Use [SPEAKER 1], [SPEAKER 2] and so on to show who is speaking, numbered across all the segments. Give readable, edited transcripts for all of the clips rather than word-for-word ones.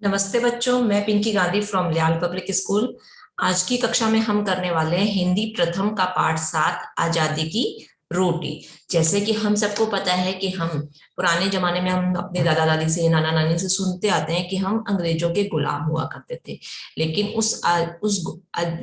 [SPEAKER 1] नमस्ते बच्चों, मैं पिंकी गांधी फ्रॉम लियाल पब्लिक स्कूल। आज की कक्षा में हम करने वाले हैं हिंदी प्रथम का पाठ 7 आजादी की रोटी। जैसे कि हम सबको पता है कि हम पुराने जमाने में हम अपने दादा दादी से नाना नानी से सुनते आते हैं कि हम अंग्रेजों के गुलाम हुआ करते थे। लेकिन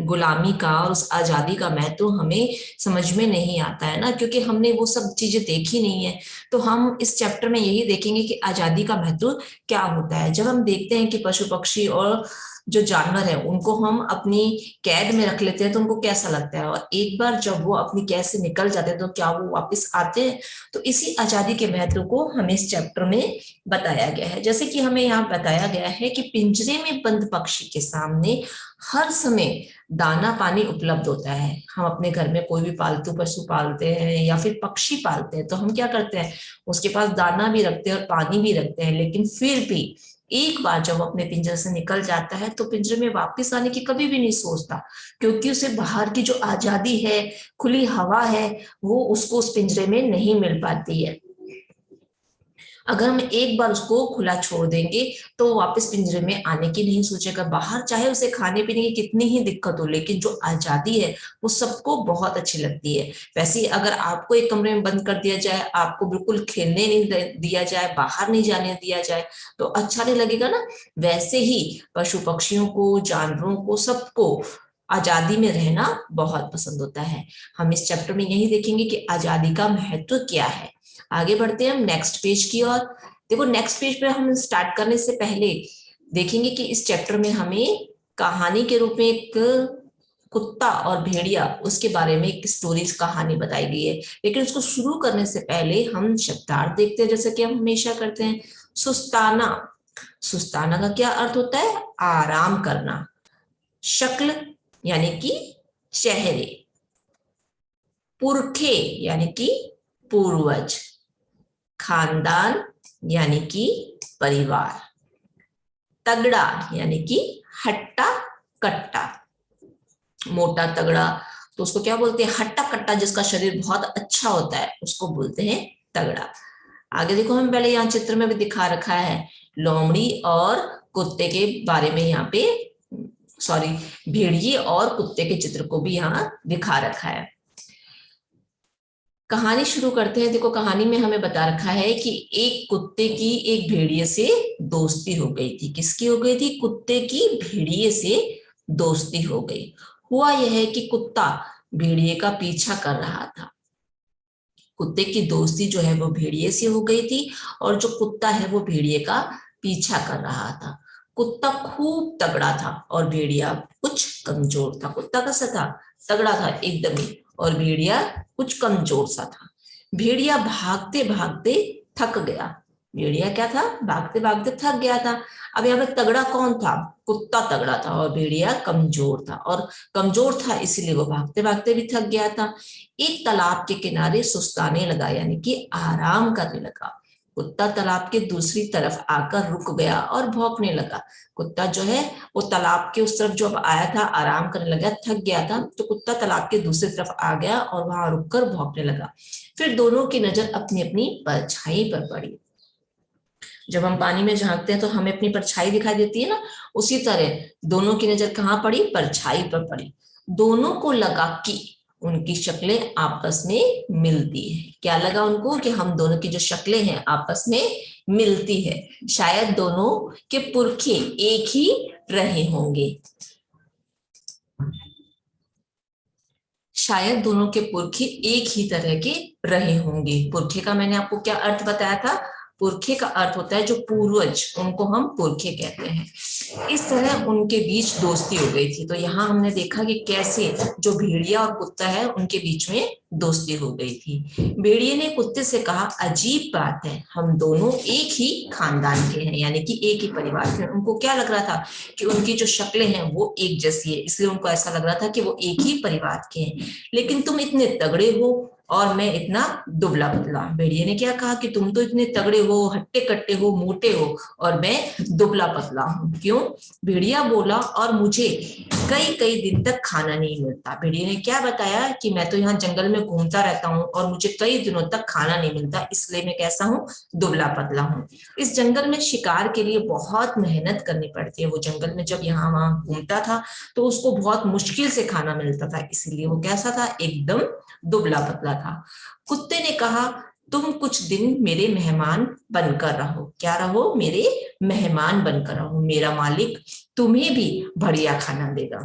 [SPEAKER 1] गुलामी का और उस आजादी का महत्व हमें समझ में नहीं आता है ना, क्योंकि हमने वो सब चीजें देखी नहीं है। तो हम इस चैप्टर में यही देखेंगे कि आजादी का महत्व क्या होता है। जब हम देखते हैं कि पशु पक्षी और जो जानवर है उनको हम अपनी कैद में रख लेते हैं तो उनको कैसा लगता है, और एक बार जब वो अपनी कैद से निकल जाते हैं तो क्या वो वापस आते हैं। तो इसी आजादी के महत्व को हमें इस चैप्टर में बताया गया है। जैसे कि हमें यहाँ बताया गया है कि पिंजरे में बंद पक्षी के सामने हर समय दाना पानी उपलब्ध होता है। हम अपने घर में कोई भी पालतू पशु पालते हैं या फिर पक्षी पालते हैं तो हम क्या करते हैं, उसके पास दाना भी रखते हैं और पानी भी रखते हैं। लेकिन फिर भी एक बार जब वो अपने पिंजरे से निकल जाता है तो पिंजरे में वापस आने की कभी भी नहीं सोचता, क्योंकि उसे बाहर की जो आजादी है, खुली हवा है, वो उसको उस पिंजरे में नहीं मिल पाती है। अगर हम एक बार उसको खुला छोड़ देंगे तो वो वापस पिंजरे में आने की नहीं सोचेगा। बाहर चाहे उसे खाने पीने की कितनी ही दिक्कत हो, लेकिन जो आजादी है वो सबको बहुत अच्छी लगती है। वैसे ही अगर आपको एक कमरे में बंद कर दिया जाए, आपको बिल्कुल खेलने नहीं दिया जाए, बाहर नहीं जाने दिया जाए, तो अच्छा नहीं लगेगा ना। वैसे ही पशु पक्षियों को, जानवरों को, सबको आजादी में रहना बहुत पसंद होता है। हम इस चैप्टर में यही देखेंगे कि आजादी का महत्व क्या है। आगे बढ़ते हैं हम नेक्स्ट पेज की ओर। देखो, नेक्स्ट पेज पे हम स्टार्ट करने से पहले देखेंगे कि इस चैप्टर में हमें कहानी के रूप में एक कुत्ता और भेड़िया, उसके बारे में एक स्टोरीज कहानी बताई गई है। लेकिन उसको शुरू करने से पहले हम शब्दार्थ देखते हैं, जैसे कि हम हमेशा करते हैं। सुस्ताना, सुस्ताना का क्या अर्थ होता है? आराम करना। शक्ल यानी कि चेहरे। पुरखे यानी कि पूर्वज। खानदान यानी कि परिवार। तगड़ा यानी कि हट्टा कट्टा। मोटा तगड़ा, तो उसको क्या बोलते हैं? हट्टा कट्टा। जिसका शरीर बहुत अच्छा होता है उसको बोलते हैं तगड़ा। आगे देखो, हम पहले यहाँ चित्र में भी दिखा रखा है लोमड़ी और कुत्ते के बारे में। यहाँ पे सॉरी, भेड़िए और कुत्ते के चित्र को भी यहाँ दिखा रखा है। कहानी शुरू करते हैं। देखो, कहानी में हमें बता रखा है कि एक कुत्ते की एक भेड़िए से दोस्ती हो गई थी। किसकी हो गई थी? कुत्ते की भेड़िए से दोस्ती हो गई। हुआ यह है कि कुत्ता भेड़िए का पीछा कर रहा था। कुत्ते की दोस्ती जो है वो भेड़िए से हो गई थी, और जो कुत्ता है वो भेड़िए का पीछा कर रहा था। कुत्ता खूब तगड़ा था और भेड़िया कुछ कमजोर था। कुत्ता कैसा था? तगड़ा था एकदम ही, और भेड़िया कुछ कमजोर सा था। भेड़िया भागते भागते थक गया। भेड़िया क्या था? भागते भागते थक गया था। अब यहाँ पे तगड़ा कौन था? कुत्ता तगड़ा था और भेड़िया कमजोर था, और कमजोर था इसलिए वो भागते भागते भी थक गया था। एक तालाब के किनारे सुस्ताने लगा, यानी कि आराम करने लगा। कुत्ता तालाब के दूसरी तरफ आकर रुक गया और भौंकने लगा। कुत्ता जो है वो तालाब के उस तरफ जो अब आया था, आराम करने लगा, थक गया था, तो कुत्ता तालाब के दूसरी तरफ आ गया और वहां रुककर भौंकने लगा। फिर दोनों की नजर अपनी अपनी परछाई पर पड़ी। जब हम पानी में झांकते हैं तो हमें अपनी परछाई दिखाई देती है ना, उसी तरह दोनों की नजर कहाँ पड़ी? परछाई पर पड़ी। दोनों को लगा कि उनकी शक्लें आपस में मिलती है। क्या लगा उनको? कि हम दोनों की जो शक्लें हैं आपस में मिलती है। शायद दोनों के पुरखे एक ही रहे होंगे। शायद दोनों के पुरखे एक ही तरह के रहे होंगे। पुरखे का मैंने आपको क्या अर्थ बताया था? पुरखे का अर्थ होता है जो पूर्वज, उनको हम पुरखे कहते हैं। इस तरह उनके बीच दोस्ती हो गई थी। तो यहाँ हमने देखा कि कैसे जो भेड़िया और कुत्ता है उनके बीच में दोस्ती हो गई थी। भेड़िए ने कुत्ते से कहा, अजीब बात है, हम दोनों एक ही खानदान के हैं, यानी कि एक ही परिवार के। उनको क्या लग रहा था? कि उनकी जो शक्लें हैं वो एक जैसी है, इसलिए उनको ऐसा लग रहा था कि वो एक ही परिवार के हैं। लेकिन तुम इतने तगड़े हो, और मैं इतना दुबला पतला। भेड़िए ने क्या कहा कि तुम तो इतने तगड़े हो, हट्टे कट्टे हो, मोटे हो, और मैं दुबला पतला हूँ। क्यों? भेड़िया बोला, और मुझे कई कई दिन तक खाना नहीं मिलता। भेड़िए ने क्या बताया कि मैं तो यहाँ जंगल में घूमता रहता हूँ और मुझे कई दिनों तक खाना नहीं मिलता, इसलिए मैं कैसा हूँ? दुबला पतला हूँ। इस जंगल में शिकार के लिए बहुत मेहनत करनी पड़ती है। वो जंगल में जब यहाँ वहां घूमता था तो उसको बहुत मुश्किल से खाना मिलता था, इसीलिए वो कैसा था? एकदम दुबला पतला था। कुत्ते ने कहा, तुम कुछ दिन मेरे मेहमान बनकर रहो। क्या रहो? मेरे मेहमान बनकर रहो। मेरा मालिक तुम्हें भी बढ़िया खाना देगा।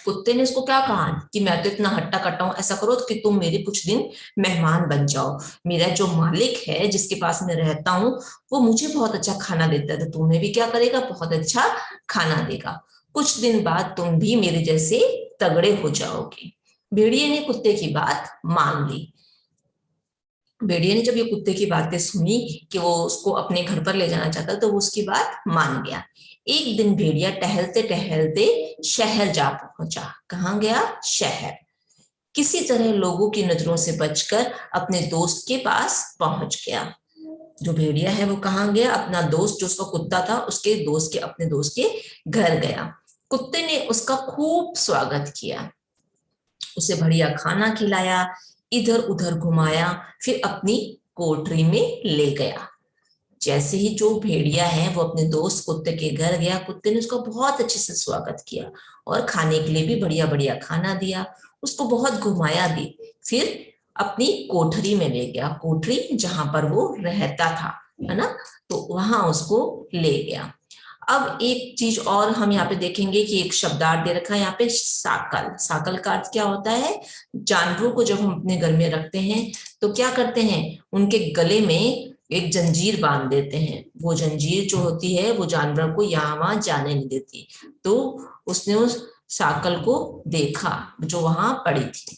[SPEAKER 1] कुत्ते ने उसको क्या कहा कि मैं तो इतना हट्टा कट्टा हूं, ऐसा करो कि तुम मेरे कुछ दिन मेहमान बन जाओ। मेरा जो मालिक है जिसके पास मैं रहता हूँ वो मुझे बहुत अच्छा खाना देता है, तो तुम्हें भी क्या करेगा? बहुत अच्छा खाना देगा। कुछ दिन बाद तुम भी मेरे जैसे तगड़े हो जाओगे। भेड़िए ने कुत्ते की बात मान ली। भेड़िए ने जब ये कुत्ते की बातें सुनी कि वो उसको अपने घर पर ले जाना चाहता, तो वो उसकी बात मान गया। एक दिन भेड़िया टहलते टहलते शहर जा पहुंचा। कहाँ गया? शहर। किसी तरह लोगों की नजरों से बचकर अपने दोस्त के पास पहुंच गया। जो भेड़िया है वो कहाँ गया? अपना दोस्त, जो उसका कुत्ता था, उसके दोस्त के, अपने दोस्त के घर गया। कुत्ते ने उसका खूब स्वागत किया, उसे बढ़िया खाना खिलाया, इधर उधर घुमाया, फिर अपनी कोठरी में ले गया। जैसे ही जो भेड़िया है वो अपने दोस्त कुत्ते के घर गया, कुत्ते ने उसका बहुत अच्छे से स्वागत किया और खाने के लिए भी बढ़िया बढ़िया खाना दिया, उसको बहुत घुमाया भी। फिर अपनी कोठरी में ले गया, कोठरी जहां पर वो रहता था, है ना, तो वहां उसको ले गया। अब एक चीज और हम यहाँ पे देखेंगे कि एक शब्दार्थ दे रखा है यहाँ पे, साकल। साकल का अर्थ क्या होता है? जानवरों को जब हम अपने घर में रखते हैं तो क्या करते हैं? उनके गले में एक जंजीर बांध देते हैं। वो जंजीर जो होती है वो जानवर को यहाँ वहां जाने नहीं देती। तो उसने उस साकल को देखा जो वहां पड़ी थी।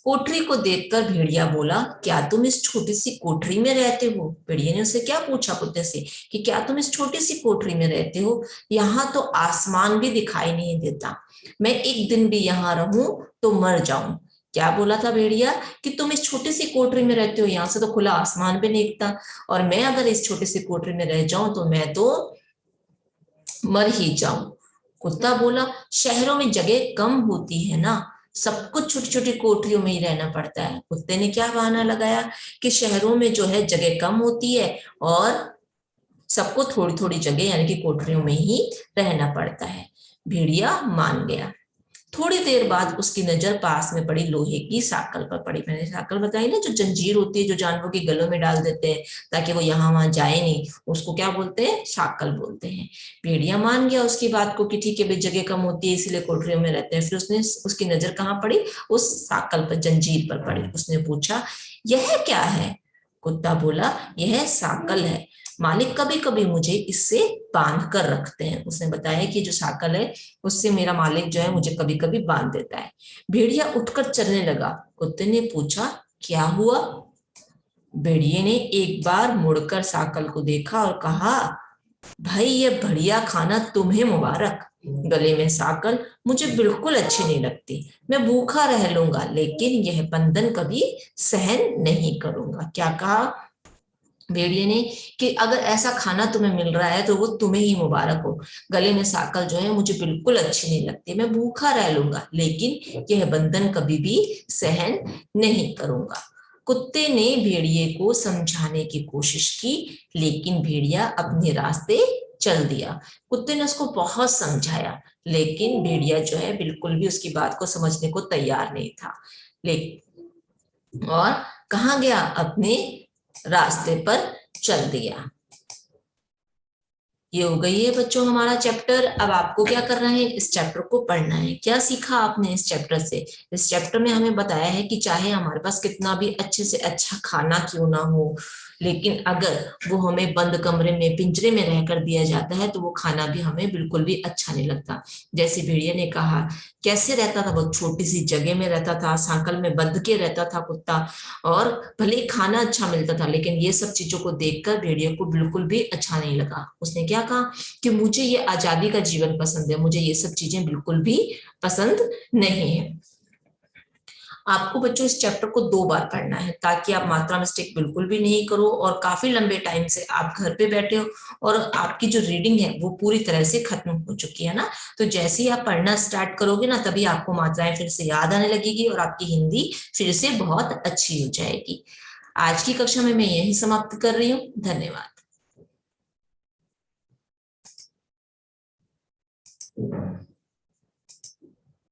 [SPEAKER 1] कोठरी को देखकर भेड़िया बोला, क्या तुम इस छोटी सी कोठरी में रहते हो? भेड़िया ने उससे क्या पूछा, कुत्ते से, कि क्या तुम इस छोटी सी कोठरी में रहते हो? यहाँ तो आसमान भी दिखाई नहीं देता, मैं एक दिन भी यहाँ रहूं तो मर जाऊं। क्या बोला था भेड़िया? कि तुम इस छोटी सी कोठरी में रहते हो, यहाँ से तो खुला आसमान भी नहीं दिखता, और मैं अगर इस छोटी सी कोठरी में रह जाऊं तो मैं तो मर ही जाऊं। कुत्ता बोला, शहरों में जगह कम होती है ना, सब कुछ छोटी छोटी कोठरियों में ही रहना पड़ता है। कुत्ते ने क्या बहाना लगाया कि शहरों में जो है जगह कम होती है और सबको थोड़ी थोड़ी जगह यानी कि कोठरियों में ही रहना पड़ता है। भेड़िया मान गया। थोड़ी देर बाद उसकी नजर पास में पड़ी लोहे की साकल पर पड़ी। मैंने साकल बताई ना, जो जंजीर होती है जो जानवरों के गलों में डाल देते हैं ताकि वो यहाँ वहां जाए नहीं, उसको क्या बोलते हैं? साकल बोलते हैं। भेड़िया मान गया उसकी बात को कि ठीक है भाई, जगह कम होती है इसलिए कोठरियों में रहते हैं। फिर उसने, उसकी नजर कहाँ पड़ी? उस साकल पर, जंजीर पर पड़ी। उसने पूछा, यह क्या है? कुत्ता बोला, यह साकल है, मालिक कभी कभी मुझे इससे बांध कर रखते हैं। उसने बताया कि जो साकल है उससे मेरा मालिक जो है मुझे कभी कभी बांध देता है। भेड़िया उठकर चलने लगा। कुत्ते ने पूछा, क्या हुआ? भेड़िए ने एक बार मुड़कर साकल को देखा और कहा, भाई ये बढ़िया खाना तुम्हें मुबारक, गले में साकल मुझे बिल्कुल अच्छी नहीं लगती, मैं भूखा रह लूंगा लेकिन यह बंधन कभी सहन नहीं करूंगा। क्या कहा भेड़िए ने? कि अगर ऐसा खाना तुम्हें मिल रहा है तो वो तुम्हें ही मुबारक हो, गले में साकल जो है मुझे बिल्कुल अच्छी नहीं लगती, मैं भूखा रह लूंगा लेकिन यह बंधन कभी भी सहन नहीं करूंगा। कुत्ते ने भेड़िए को समझाने की कोशिश की लेकिन भेड़िया अपने रास्ते चल दिया। कुत्ते ने उसको बहुत समझाया लेकिन भेड़िया जो है बिल्कुल भी उसकी बात को समझने को तैयार नहीं था। लेकिन और कहाँ गया? अपने रास्ते पर चल दिया। ये हो गई है बच्चों हमारा चैप्टर। अब आपको क्या करना है? इस चैप्टर को पढ़ना है। क्या सीखा आपने इस चैप्टर से? इस चैप्टर में हमें बताया है कि चाहे हमारे पास कितना भी अच्छे से अच्छा खाना क्यों ना हो, लेकिन अगर वो हमें बंद कमरे में, पिंजरे में रहकर दिया जाता है तो वो खाना भी हमें बिल्कुल भी अच्छा नहीं लगता। जैसे भेड़िया ने कहा, कैसे रहता था वो? छोटी सी जगह में रहता था, सांकल में बंध के रहता था कुत्ता, और भले ही खाना अच्छा मिलता था लेकिन ये सब चीजों को देखकर भेड़िया को बिल्कुल भी अच्छा नहीं लगा। उसने क्या कहा कि मुझे ये आजादी का जीवन पसंद है, मुझे ये सब चीजें बिल्कुल भी पसंद नहीं है। आपको बच्चों इस चैप्टर को 2 बार पढ़ना है ताकि आप मात्रा मिस्टेक बिल्कुल भी नहीं करो, और काफी लंबे टाइम से आप घर पे बैठे हो और आपकी जो रीडिंग है वो पूरी तरह से खत्म हो चुकी है ना। तो जैसे ही आप पढ़ना स्टार्ट करोगे ना, तभी आपको मात्राएं फिर से याद आने लगेगी और आपकी हिंदी फिर से बहुत अच्छी हो जाएगी। आज की कक्षा में मैं यही समाप्त कर रही हूँ। धन्यवाद।